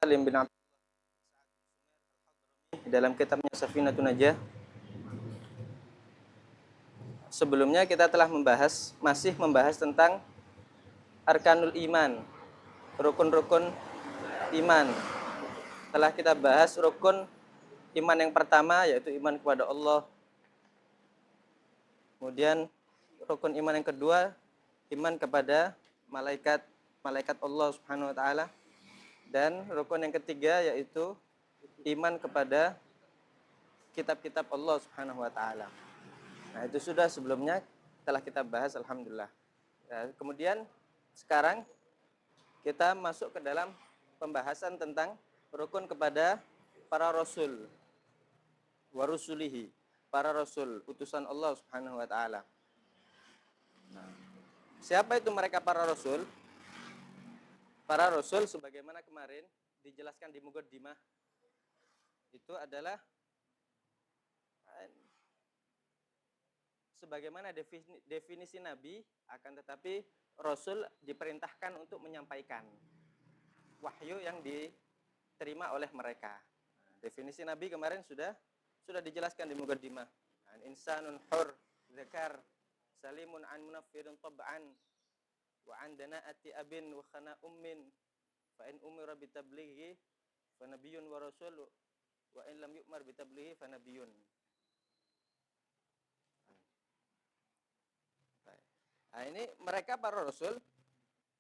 Salim bin Abdullah dalam kitabnya Safinatun Najah. Sebelumnya kita telah masih membahas tentang arkanul iman, rukun-rukun iman. Telah kita bahas rukun iman yang pertama, yaitu iman kepada Allah. Kemudian rukun iman yang kedua, iman kepada malaikat Allah Subhanahu wa taala. Dan rukun yang ketiga yaitu iman kepada kitab-kitab Allah Subhanahu wa taala. Nah, itu sudah sebelumnya telah kita bahas, alhamdulillah. Kemudian sekarang kita masuk ke dalam pembahasan tentang rukun kepada para rasul wa rusulihi, para rasul, utusan Allah Subhanahu wa taala. Nah, siapa itu mereka para rasul? Para rasul sebagaimana kemarin dijelaskan di Muqaddimah itu adalah sebagaimana definisi nabi, akan tetapi rasul diperintahkan untuk menyampaikan wahyu yang diterima oleh mereka. Definisi nabi kemarin sudah dijelaskan di Muqaddimah. Insanun hur dzakar salimun an munaffirin tab'an wa an dana'ati abin wa khana ummin fa in umira bitablighi fa nabiyyun wa rasul wa in lam yu'mar bitablighi fa nabiyyun. Nah, ini mereka para rasul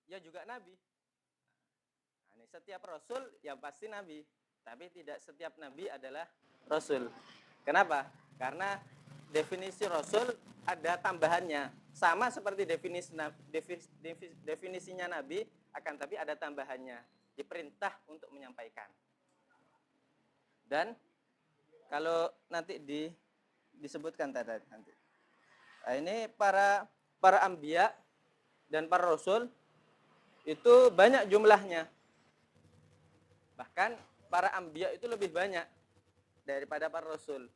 ya juga nabi. Nah, ini setiap rasul ya pasti nabi, tapi tidak setiap nabi adalah rasul. Kenapa? Karena definisi rasul ada tambahannya. Sama seperti definisinya nabi, akan tapi ada tambahannya. Diperintah untuk menyampaikan. Dan kalau nanti disebutkan tadi nanti. Nah, ini para anbiya dan para rasul itu banyak jumlahnya. Bahkan para anbiya itu lebih banyak daripada para rasul.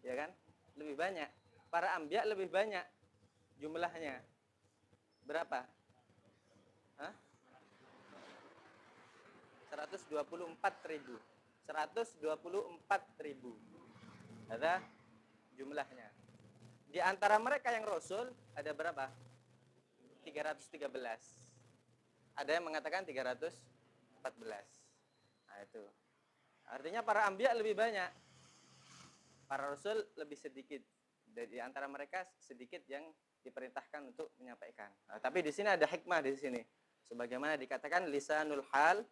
Ya kan? Lebih banyak. Para anbiya lebih banyak jumlahnya. Berapa? 124.000. 124.000. Ada jumlahnya. Di antara mereka yang rasul ada berapa? 313. Ada yang mengatakan 314. Nah, itu. Artinya para anbiya lebih banyak. Para rasul lebih sedikit. Di antara mereka sedikit yang diperintahkan untuk menyampaikan. Nah, tapi di sini ada hikmah di sini. Sebagaimana dikatakan lisanul hal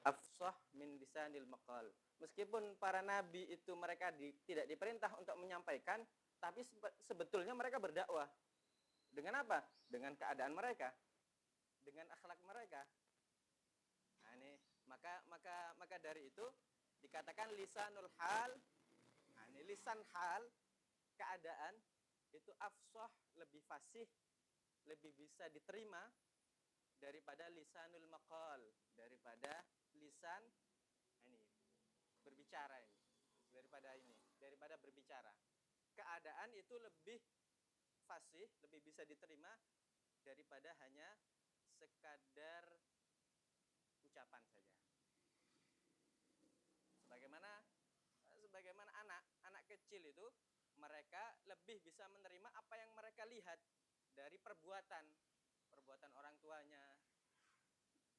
afsah min lisanil maqal. Meskipun para nabi itu mereka tidak diperintah untuk menyampaikan, tapi sebetulnya mereka berdakwah. Dengan apa? Dengan keadaan mereka, dengan akhlak mereka. Nah, ini maka dari itu dikatakan lisanul hal. Nah, ini lisan hal, keadaan itu afsah, lebih fasih, lebih bisa diterima daripada lisanul maqal, daripada lisan ini berbicara ini, daripada berbicara. Keadaan itu lebih fasih, lebih bisa diterima daripada hanya sekadar ucapan saja. Sebagaimana anak kecil itu mereka lebih bisa menerima apa yang mereka lihat dari perbuatan orang tuanya,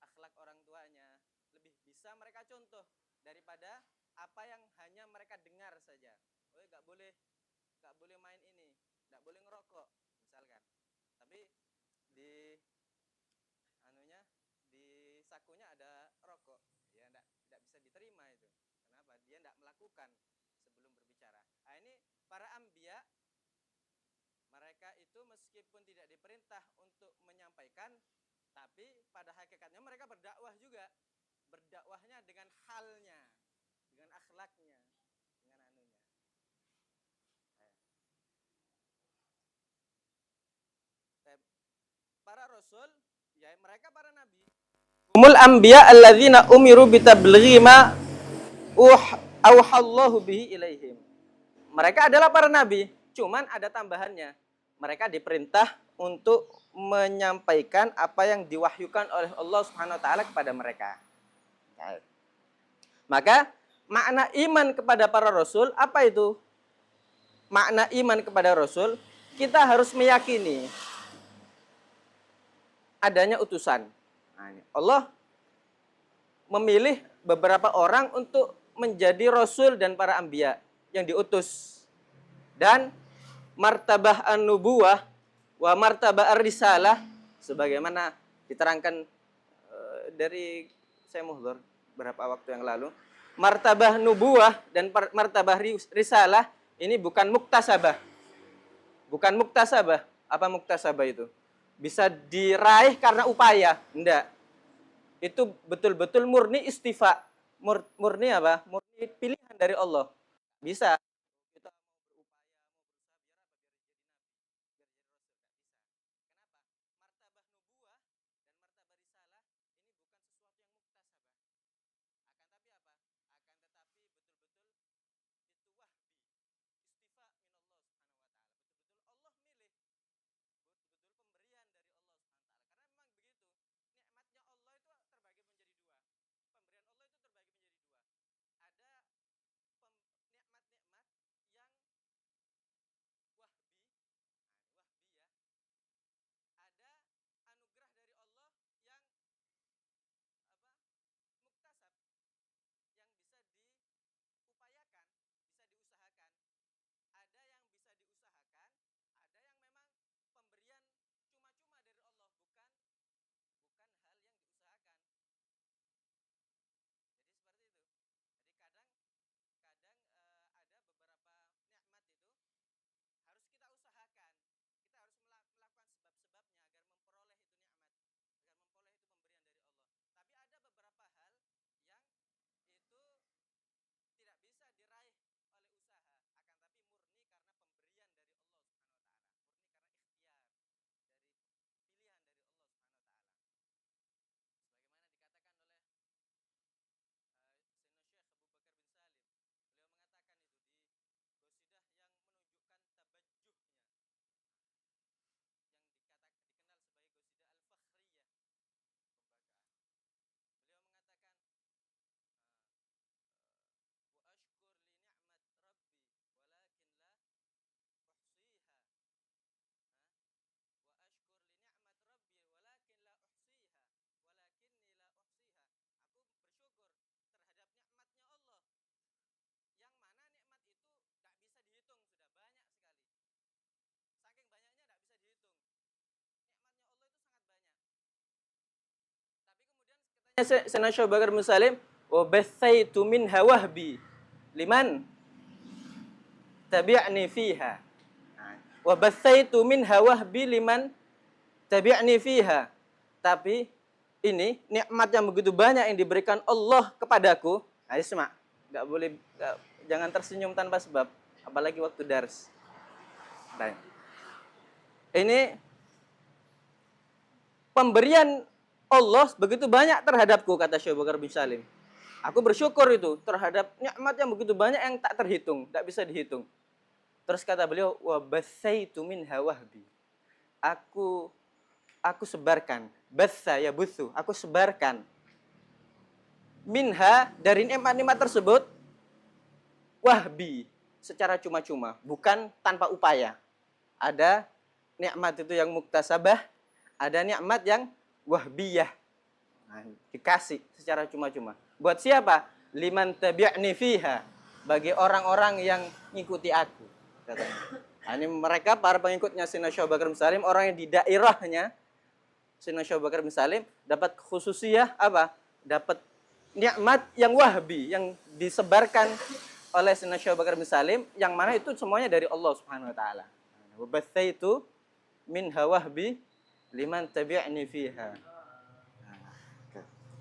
akhlak orang tuanya, lebih bisa mereka contoh daripada apa yang hanya mereka dengar saja. Oh, nggak boleh main ini, nggak boleh ngerokok misalkan. Tapi di sakunya ada rokok, ya nggak bisa diterima itu. Kenapa? Dia nggak melakukan sebelum berbicara. Nah, ini para anbiya, mereka itu meskipun tidak diperintah untuk menyampaikan, tapi pada hakikatnya mereka berdakwah juga. Berdakwahnya dengan halnya, dengan akhlaknya, dengan anunya. Para rasul, ya mereka para nabi. Humul anbiya alladzina umiru bitablighi ma auhallahu bihi ilaihim. Mereka adalah para nabi, cuman ada tambahannya. Mereka diperintah untuk menyampaikan apa yang diwahyukan oleh Allah Subhanahu wa taala kepada mereka. Maka makna iman kepada para rasul apa itu? Makna iman kepada rasul, kita harus meyakini adanya utusan. Allah memilih beberapa orang untuk menjadi rasul dan para anbiya yang diutus. Dan martabah an-nubuwah wa martabah ar-risalah sebagaimana diterangkan dari saya muhdhar berapa waktu yang lalu, martabah nubuwah dan martabah risalah ini bukan muktasabah. Bukan muktasabah. Apa muktasabah itu? Bisa diraih karena upaya. Enggak. Itu betul-betul murni istifa. Murni apa? Murni pilihan dari Allah. Bisa. Kita mau berupaya, mau berusaha biar apa? Biar jadi rasul. Enggak bisa. Kenapa? Martabah nubuwah dan martabah risalah ini bukan sesuatu yang muktasabah. Akan tapi apa? Akan tetapi betul-betul itu wahbi. Istifa minallah subhanahu wa ta'ala. Betul-betul Allah milih. Betul-betul pemberian dari Allah subhanahu wa ta'ala. Karena memang begitu. Nikmatnya Allah itu terbagi menjadi dua. Pemberian Allah itu terbagi menjadi dua. Ada nikmat-nikmat yang wahbi. Nah, ini wahbi ya. Ada anugerah dari Allah yang apa? Muktasab, yang bisa diupayakan, bisa diusahakan. Ada yang bisa diusahakan, ada yang memang pemberian cuma-cuma dari Allah, bukan hal yang diusahakan. Jadi seperti itu. Jadi kadang ada beberapa nikmat itu harus kita usahakan. Kita harus melakukan sebab-sebabnya agar memperoleh itu nikmat, agar memperoleh itu pemberian dari Allah. Tapi ada beberapa hal yang itu tidak bisa diraih oleh usaha, akan tapi murni karena pemberian dari Allah Subhanahu wa taala, murni karena ikhtiar dari pilihan dari Allah Subhanahu wa taala. Sebagaimana dikatakan oleh Sayyidina Syekh Abu Bakar bin Salim, beliau mengatakan itu di qasidah yang menunjukkan tabajjuhnya, yang dikenal sebagai qasidah al-fakhriyah, pembanggaan. Beliau mengatakan wa ashkur li ni'mat rabbi walakin la uhsiha. Wa ashkur li ni'mat rabbi walakin la uhsiha. Walakinni la uhsiha. Aku bersyukur terhadap nikmatnya Allah, yang mana nikmat itu gak bisa dihitung, sudah banyak sekali. Saking banyaknya gak bisa dihitung. Nikmatnya Allah itu sangat banyak. Tapi kemudian katanya Sayyidina Syekh Bakar bin Salim, wa bathaitu minha wahbi liman tabi'ni fiha. Wa bathaitu minha wahbi liman tabi'ni fiha. Tapi ini nikmat yang begitu banyak yang diberikan Allah kepadaku. Ayo semak, jangan tersenyum tanpa sebab, apalagi waktu dars. Baik. Ini pemberian Allah begitu banyak terhadapku, kata Syekh Bakar bin Salim. Aku bersyukur itu terhadap nikmat yang begitu banyak yang tak terhitung, tak bisa dihitung. Terus kata beliau, wa bathaitu minha wahbi. Aku sebarkan, batha ya buthu, aku sebarkan minha, dari nikmat-nikmat tersebut, wahbi, secara cuma-cuma, bukan tanpa upaya. Ada nikmat itu yang muktasabah, ada nikmat yang wahbiyah. Nah, dikasih secara cuma-cuma. Buat siapa? Liman tabi'ni fiha, bagi orang-orang yang ngikuti aku, katanya. Nah, ini mereka para pengikutnya Sayyidina Syekh Bakar bin Salim, orang yang di daerahnya Sayyidina Syekh Bakar bin Salim dapat khususiyah apa? Dapat nikmat yang wahbi, yang disebarkan oleh Sayyidina Syekh Bakar bin Salim, yang mana itu semuanya dari Allah Subhanahu wa taala. Wa bathaitu minha wahbi liman tabi'ni fiha.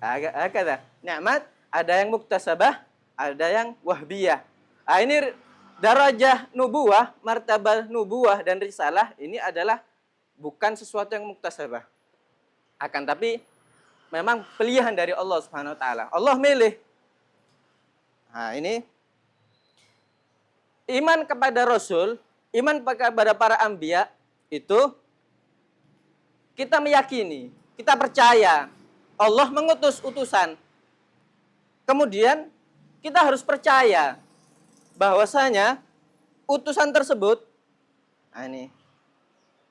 Hakada. Nikmat ada yang muktasabah, ada yang wahbiyah. Nah, ini darajah nubuwah, martabah nubuwah dan risalah ini adalah bukan sesuatu yang muktasabah. Akan tapi memang pilihan dari Allah Subhanahu wa taala. Allah milih. Nah, ini iman kepada Rasul, iman kepada para anbiya itu kita meyakini, kita percaya Allah mengutus utusan. Kemudian kita harus percaya bahwasanya utusan tersebut, ini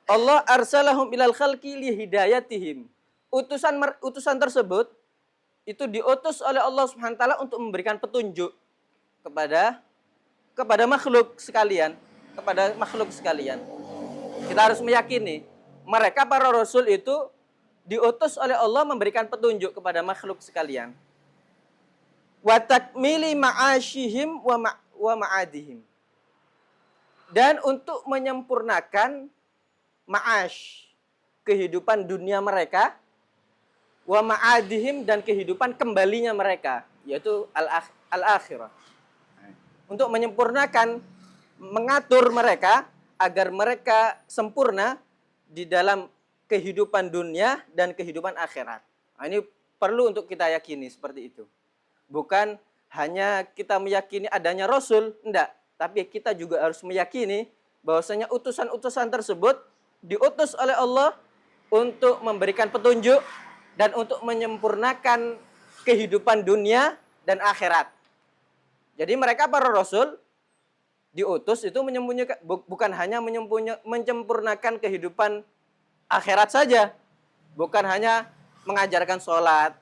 Allah arsalahum ilal khalqi li hidayatihim. Utusan tersebut itu diutus oleh Allah Subhanahu wa taala untuk memberikan petunjuk kepada makhluk sekalian, Kita harus meyakini mereka para rasul itu diutus oleh Allah memberikan petunjuk kepada makhluk sekalian. Wa takmili ma'ashihim wa ma'adihim. Dan untuk menyempurnakan ma'ash, kehidupan dunia mereka, wa ma'adihim, dan kehidupan kembalinya mereka, yaitu al-akhirah. Untuk menyempurnakan, mengatur mereka agar mereka sempurna di dalam kehidupan dunia dan kehidupan akhirat. Nah, ini perlu untuk kita yakini seperti itu. Bukan hanya kita meyakini adanya Rasul, enggak. Tapi kita juga harus meyakini bahwasanya utusan-utusan tersebut diutus oleh Allah untuk memberikan petunjuk dan untuk menyempurnakan kehidupan dunia dan akhirat. Jadi mereka para Rasul diutus itu bukan hanya menyempurnakan kehidupan akhirat saja. Bukan hanya mengajarkan sholat,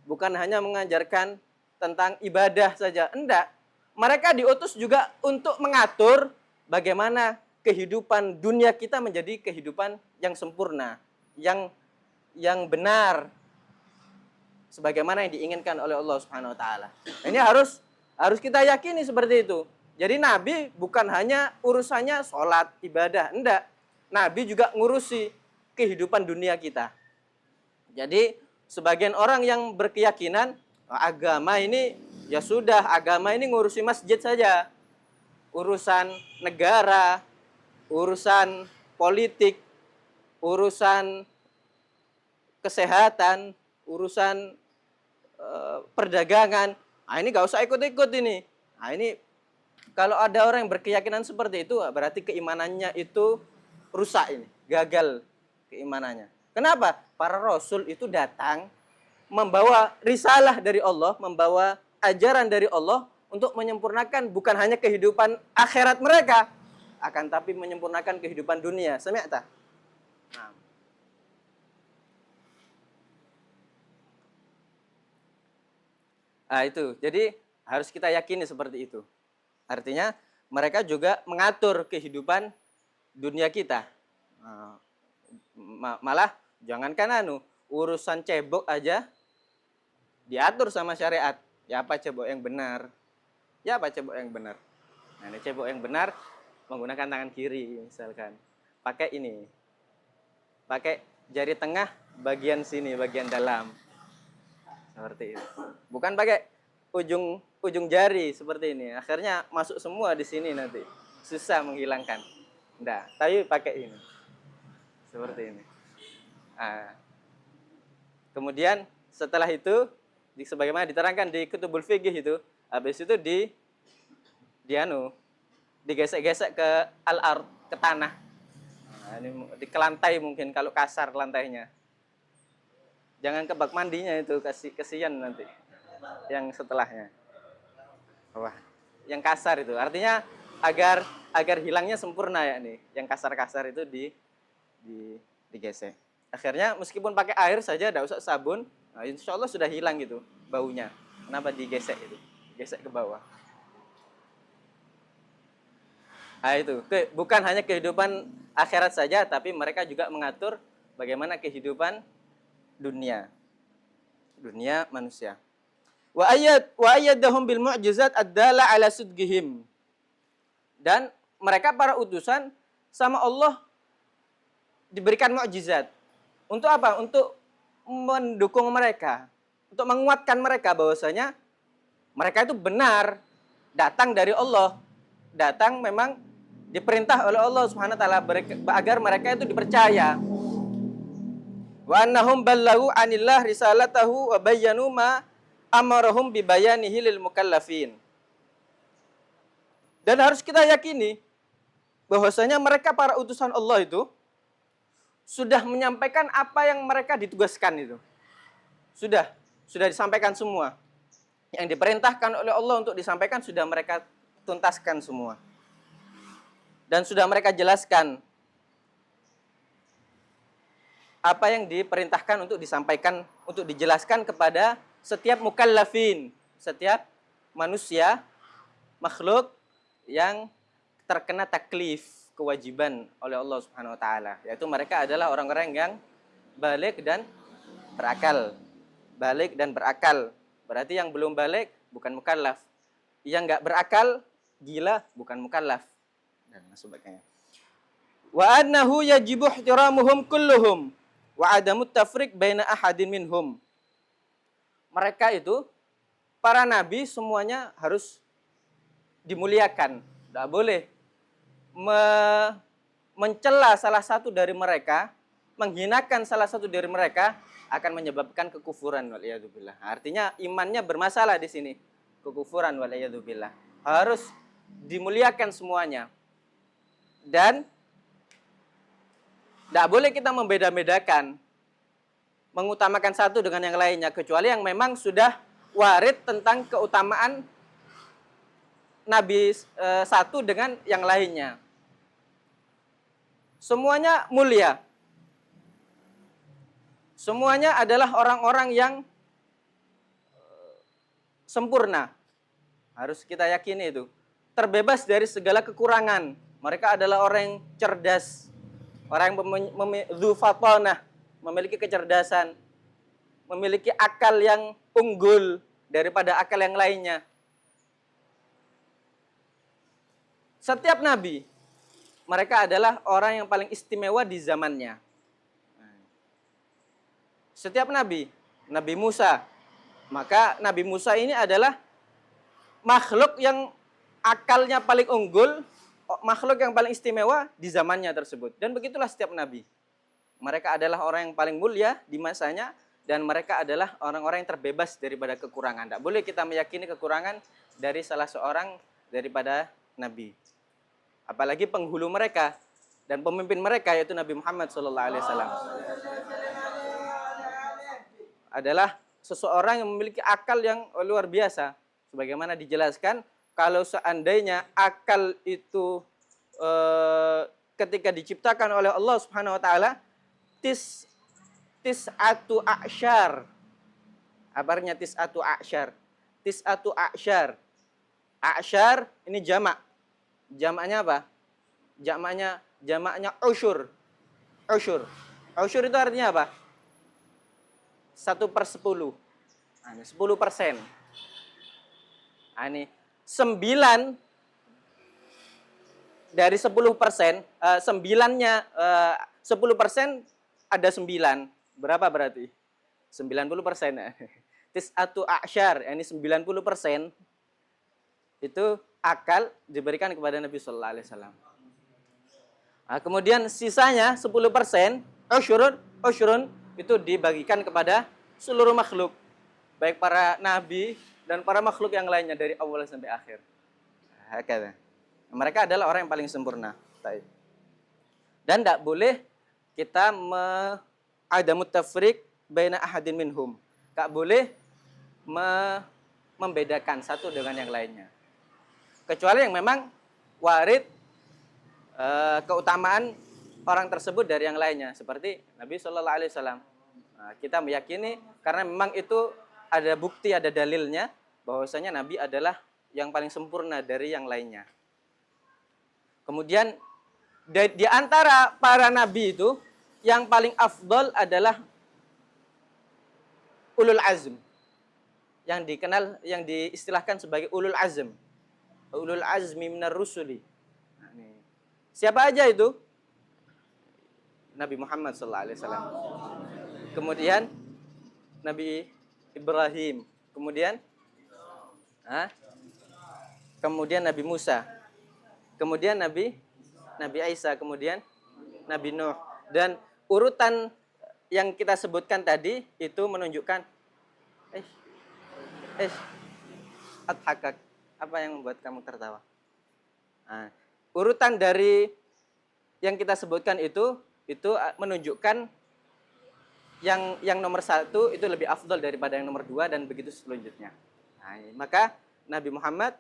bukan hanya mengajarkan tentang ibadah saja. Enggak. Mereka diutus juga untuk mengatur bagaimana kehidupan dunia kita menjadi kehidupan yang sempurna, yang benar, sebagaimana yang diinginkan oleh Allah Subhanahu wa taala. Ini harus kita yakini seperti itu. Jadi Nabi bukan hanya urusannya sholat, ibadah, enggak. Nabi juga ngurusi kehidupan dunia kita. Jadi sebagian orang yang berkeyakinan agama ini ya sudah, agama ini ngurusi masjid saja. Urusan negara, urusan politik, urusan kesehatan, urusan perdagangan. Nah, ini gak usah ikut-ikut ini. Nah, ini kalau ada orang yang berkeyakinan seperti itu, berarti keimanannya itu rusak ini, gagal keimanannya. Kenapa? Para rasul itu datang membawa risalah dari Allah, membawa ajaran dari Allah untuk menyempurnakan bukan hanya kehidupan akhirat mereka, akan tapi menyempurnakan kehidupan dunia. Sami'ta? Nah, itu. Jadi harus kita yakini seperti itu. Artinya mereka juga mengatur kehidupan dunia kita. Malah jangankan urusan cebok aja diatur sama syariat. Ya apa cebok yang benar? Ya apa cebok yang benar? Nah, ini cebok yang benar menggunakan tangan kiri misalkan. Pakai ini. Pakai jari tengah bagian sini, bagian dalam. Seperti itu. Bukan pakai ujung jari seperti ini. Akhirnya masuk semua di sini nanti. Susah menghilangkan. Enggak, tapi pakai ini. Seperti ini. Nah, kemudian setelah itu sebagaimana diterangkan di Kutubul Fiqh itu, habis itu digesek-gesek ke al-ard, ke tanah. Nah, ini di lantai mungkin kalau kasar lantainya. Jangan ke bak mandinya itu, kasihan nanti yang setelahnya. Wah, yang kasar itu artinya agar hilangnya sempurna ya nih. Yang kasar-kasar itu digesek. Akhirnya meskipun pakai air saja, tidak usah sabun, nah, insya Allah sudah hilang gitu baunya. Kenapa digesek itu? Gesek ke bawah. Nah itu, bukan hanya kehidupan akhirat saja, tapi mereka juga mengatur bagaimana kehidupan dunia manusia. Wa ayyadahum bil mu'jizat ad-dala ala sidqihim. Dan mereka para utusan sama Allah diberikan mukjizat. Untuk apa? Untuk mendukung mereka, untuk menguatkan mereka bahwasanya mereka itu benar datang dari Allah. Datang memang diperintah oleh Allah Subhanahu wa taala agar mereka itu dipercaya. Wa annahum ballahu anillah risalatahu wa bayyanu ma amarahum bi bayanihi lil mukallafin. Dan harus kita yakini bahwasanya mereka para utusan Allah itu sudah menyampaikan apa yang mereka ditugaskan itu. Sudah disampaikan semua. yang diperintahkan oleh Allah untuk disampaikan sudah mereka tuntaskan semua. Dan sudah mereka jelaskan apa yang diperintahkan untuk disampaikan, untuk dijelaskan kepada setiap mukallafin, setiap manusia, makhluk yang terkena taklif, kewajiban oleh Allah Subhanahu wa taala, yaitu mereka adalah orang-orang yang balik dan berakal. Balik dan berakal. Berarti yang belum balik bukan mukallaf. Yang enggak berakal, gila, bukan mukallaf. Dan sebagainya. Wa annahu yajibu ihtiramuhum kulluhum wa adamut tafriq baina ahadin minhum. Mereka itu para nabi semuanya harus dimuliakan. Tidak boleh mencela salah satu dari mereka, menghinakan salah satu dari mereka akan menyebabkan kekufuran waliyadzubillah. Artinya imannya bermasalah di sini. Kekufuran waliyadzubillah. Harus dimuliakan semuanya. Dan tidak boleh kita membeda-bedakan, mengutamakan satu dengan yang lainnya, kecuali yang memang sudah warid tentang keutamaan Nabi satu dengan yang lainnya. Semuanya mulia. Semuanya adalah orang-orang yang sempurna. Harus kita yakini itu. Terbebas dari segala kekurangan. Mereka adalah orang yang cerdas. Orang yang memiliki kecerdasan. Memiliki akal yang unggul daripada akal yang lainnya. Setiap nabi, mereka adalah orang yang paling istimewa di zamannya. Setiap nabi, Nabi Musa, maka Nabi Musa ini adalah makhluk yang akalnya paling unggul, makhluk yang paling istimewa di zamannya tersebut. Dan begitulah setiap nabi. Mereka adalah orang yang paling mulia di masanya, dan mereka adalah orang-orang yang terbebas daripada kekurangan. Tidak boleh kita meyakini kekurangan dari salah seorang daripada nabi. Apalagi penghulu mereka dan pemimpin mereka, yaitu Nabi Muhammad SAW. Adalah seseorang yang memiliki akal yang luar biasa. Sebagaimana dijelaskan, kalau seandainya akal itu ketika diciptakan oleh Allah Subhanahu wa taala, tis'atu a'syar. Kabarnya tis'atu a'syar. Tis'atu a'syar. A'syar ini jamak. Jamaknya apa? Jamaknya usyur. Usyur. Usyur itu artinya apa? 1/10. 10%. Ini 9 dari 10%, 9-nya 10% ada 9. Berapa berarti? 90%. Tis'atu a'syar, ini 90% itu akal diberikan kepada Nabi sallallahu alaihi wasallam. Nah, kemudian sisanya 10%, usyurun itu dibagikan kepada seluruh makhluk, baik para nabi dan para makhluk yang lainnya dari awal sampai akhir. Mereka adalah orang yang paling sempurna. Dan tidak boleh kita adamut tafriq baina ahadin minhum. Tak boleh membedakan satu dengan yang lainnya. Kecuali yang memang warid keutamaan orang tersebut dari yang lainnya, seperti Nabi Shallallahu Alaihi Wasallam. Nah, kita meyakini karena memang itu ada bukti, ada dalilnya bahwasanya Nabi adalah yang paling sempurna dari yang lainnya. Kemudian di antara para Nabi itu yang paling afdol adalah ulul azm, yang dikenal, yang diistilahkan sebagai ulul azm, ulul azmi minar rusuli. Nah, siapa aja itu? Nabi Muhammad SAW. Kemudian Nabi Ibrahim. Kemudian Nabi Musa. Kemudian Nabi Isa. Kemudian Nabi Nuh. Dan urutan yang kita sebutkan tadi itu menunjukkan adhakak. Apa yang membuat kamu tertawa? Nah, urutan dari yang kita sebutkan itu menunjukkan yang nomor 1 itu lebih afdal daripada yang nomor 2 dan begitu selanjutnya. Nah, maka Nabi Muhammad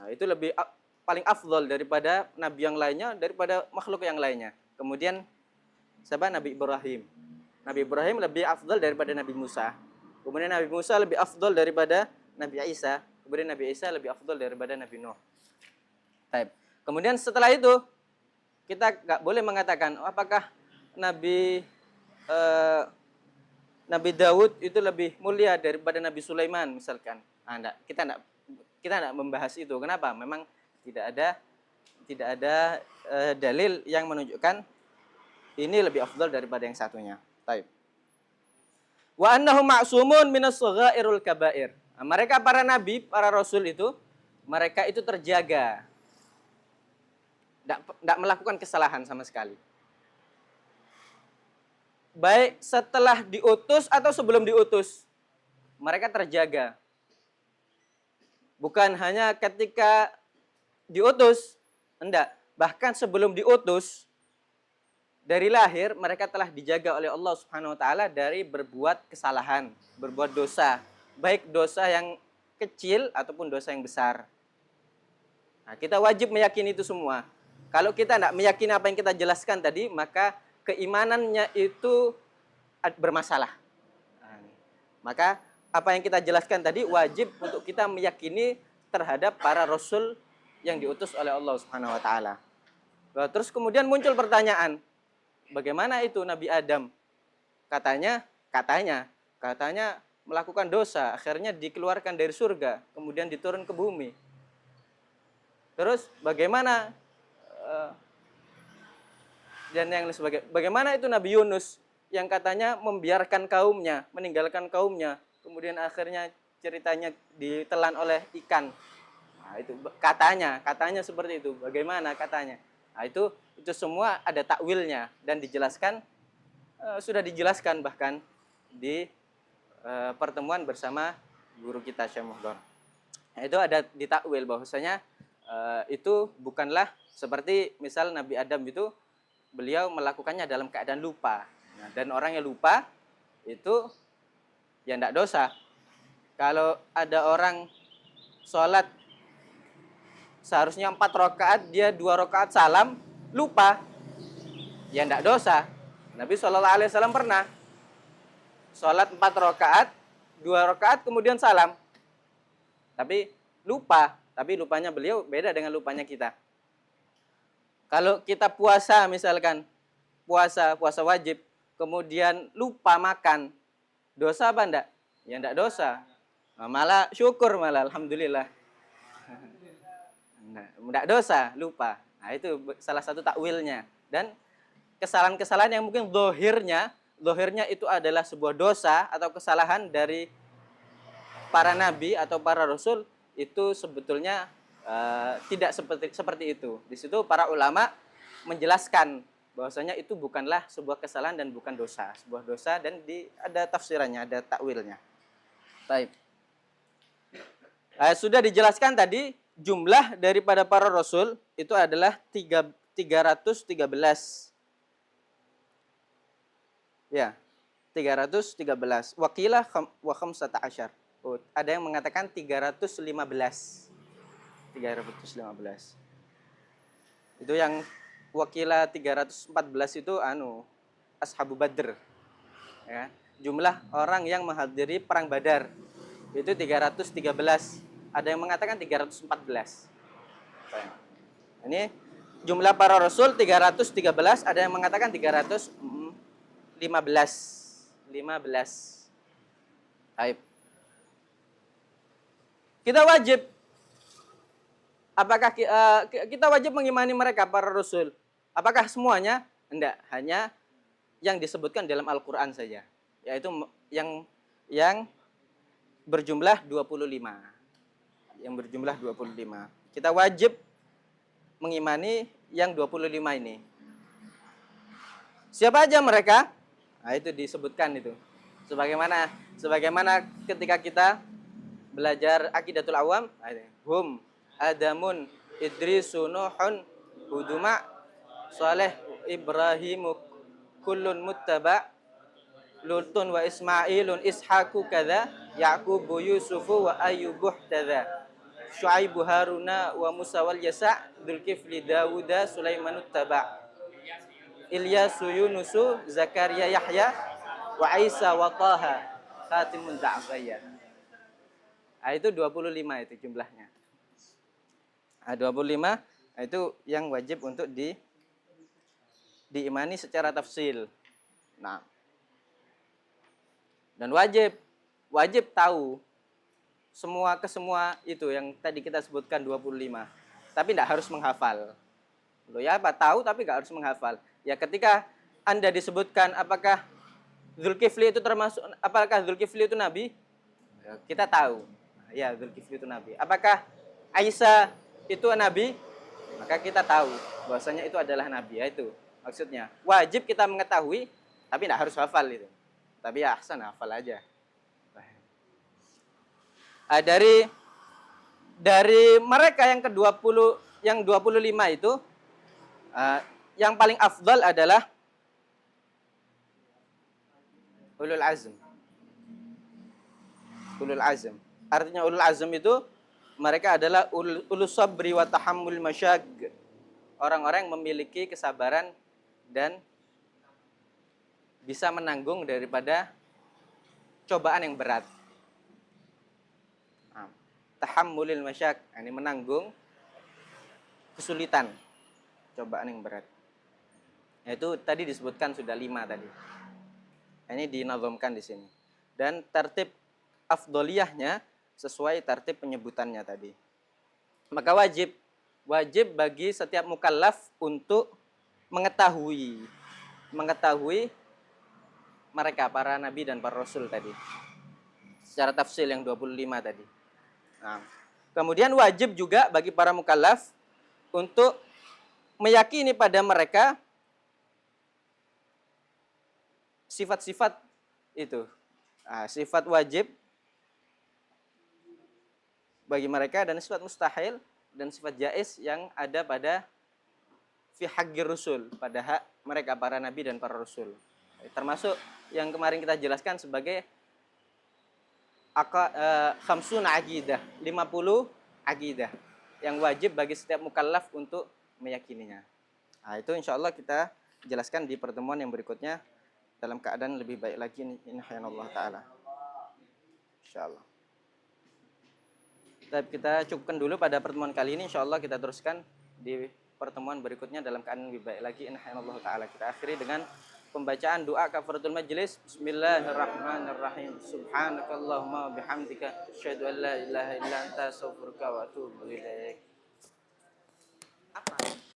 itu lebih paling afdol daripada nabi yang lainnya, daripada makhluk yang lainnya. Kemudian siapa? Nabi Ibrahim. Nabi Ibrahim lebih afdol daripada Nabi Musa. Kemudian Nabi Musa lebih afdol daripada Nabi Isa. Kemudian Nabi Isa lebih afdol daripada Nabi Nuh. Baik. Kemudian setelah itu kita nggak boleh mengatakan apakah Nabi Nabi Daud itu lebih mulia daripada Nabi Sulaiman misalkan. Nah, kita enggak membahas itu. Kenapa? Memang tidak ada dalil yang menunjukkan ini lebih afdal daripada yang satunya. Baik. Wa annahum ma'sumun minas saghairul kabair. Nah, mereka para nabi, para rasul itu mereka itu terjaga. Tidak melakukan kesalahan sama sekali. Baik setelah diutus atau sebelum diutus, mereka terjaga. Bukan hanya ketika diutus, enggak. Bahkan sebelum diutus, dari lahir mereka telah dijaga oleh Allah Subhanahu wa taala dari berbuat kesalahan, berbuat dosa, baik dosa yang kecil ataupun dosa yang besar. Nah, kita wajib meyakini itu semua. Kalau kita tidak meyakini apa yang kita jelaskan tadi, maka keimanannya itu bermasalah. Nah, maka apa yang kita jelaskan tadi wajib untuk kita meyakini terhadap para rasul yang diutus oleh Allah Subhanahu wa taala. Terus kemudian muncul pertanyaan, bagaimana itu Nabi Adam? Katanya melakukan dosa, akhirnya dikeluarkan dari surga, kemudian diturun ke bumi. Terus bagaimana dan yang sebagai bagaimana itu Nabi Yunus yang katanya membiarkan kaumnya, meninggalkan kaumnya, kemudian akhirnya ceritanya ditelan oleh ikan. Nah, itu katanya seperti itu. Bagaimana katanya? Nah, itu semua ada takwilnya dan dijelaskan sudah dijelaskan bahkan di pertemuan bersama guru kita Syekh Muhdar. Nah, itu ada ditakwil bahwasanya itu bukanlah seperti misal Nabi Adam itu beliau melakukannya dalam keadaan lupa. Nah, dan orang yang lupa itu ya tidak dosa. Kalau ada orang sholat seharusnya 4 rakaat, dia 2 rakaat salam, lupa, ya tidak dosa. Nabi SAW pernah sholat 4 rakaat, 2 rakaat kemudian salam. Tapi lupa, tapi lupanya beliau beda dengan lupanya kita. Kalau kita puasa misalkan, puasa wajib, kemudian lupa makan, dosa apa enggak? Ya enggak dosa. Nah, malah syukur malah, alhamdulillah. Nah, enggak dosa, lupa. Nah, itu salah satu takwilnya. Dan kesalahan-kesalahan yang mungkin zahirnya itu adalah sebuah dosa atau kesalahan dari para nabi atau para rasul, itu sebetulnya tidak seperti itu. Di situ para ulama menjelaskan bahwasanya itu bukanlah sebuah kesalahan dan bukan dosa, sebuah dosa dan ada tafsirannya, ada takwilnya. Baik. Sudah dijelaskan tadi jumlah daripada para rasul itu adalah 313. Ya, 313. Waqilah wa khamsata asyar. Ada yang mengatakan 315. Itu yang wakila 314 itu Ashabu Badr. Ya, jumlah orang yang menghadiri perang Badar itu 313. Ada yang mengatakan 314. Ini jumlah para rasul 313, ada yang mengatakan 315. Baik. Kita wajib apakah kita wajib mengimani mereka para rasul? Apakah semuanya? Enggak, hanya yang disebutkan dalam Al-Qur'an saja, yaitu yang berjumlah 25. Yang berjumlah 25. Kita wajib mengimani yang 25 ini. Siapa aja mereka? Nah, itu disebutkan itu. Sebagaimana ketika kita belajar Aqidatul Awam, hum Adamun Idrisu Nuhun Huduma Saleh Ibrahimu kullun muttaba Lutun wa Ismailun Ishaku kadza Yaqubu Yusufu wa Ayyubuh kadza Syuaibu Haruna wa Musa wal Yasa' Dzulkifli Dawuda Sulaimanut Taba' Ilyasu Yunusu Zakaria Yahya wa Isa wa Taha Khatimun Da'faya. Nah, itu 25 itu jumlahnya. Nah, 25 itu yang wajib untuk diimani secara tafsil. Nah, dan wajib tahu semua itu yang tadi kita sebutkan 25. Tapi tidak harus menghafal. Loh ya apa? Tahu tapi nggak harus menghafal. Ya ketika Anda disebutkan apakah Dzulkifli itu termasuk, apakah Dzulkifli itu nabi? Ya, kita tahu. Ya, Dzulkifli itu nabi. Apakah Aisyah itu nabi? Maka kita tahu bahwasanya itu adalah nabi. Ya itu maksudnya. Wajib kita mengetahui tapi tidak harus hafal itu. Tapi ya ahsan hafal aja. Dari mereka yang ke-20 yang 25 itu yang paling afdal adalah ulul azm. Ulul azm. Artinya ulul azm itu mereka adalah ulul sabri wa tahammul masyaq. Orang-orang yang memiliki kesabaran dan bisa menanggung daripada cobaan yang berat. Tahammulil masyaq, ini menanggung kesulitan, cobaan yang berat. Itu tadi disebutkan sudah 5 tadi. Ini dinazamkan di sini. Dan tertib afdoliyahnya sesuai tertib penyebutannya tadi. Maka wajib bagi setiap mukallaf untuk mengetahui mereka para nabi dan para rasul tadi. Secara tafsil yang 25 tadi. Nah, kemudian wajib juga bagi para mukallaf untuk meyakini pada mereka sifat-sifat itu. Sifat wajib bagi mereka dan sifat mustahil dan sifat jaiz yang ada pada fi haqqir rusul, pada hak mereka para nabi dan para rasul. Termasuk yang kemarin kita jelaskan sebagai khamsuna aqidah, 50 aqidah yang wajib bagi setiap mukallaf untuk meyakininya. Nah, itu insyaallah kita jelaskan di pertemuan yang berikutnya dalam keadaan lebih baik lagi insyaallah taala. Insyaallah. Kita cukupkan dulu pada pertemuan kali ini, insyaallah kita teruskan di pertemuan berikutnya dalam keadaan lebih baik lagi insyaallah taala. Kita akhiri dengan pembacaan doa kafaratul majlis. Bismillahirrahmanirrahim. Subhanakallahumma bihamdika asyhadu an la ilaha illa anta astaghfiruka wa atubu ilaik.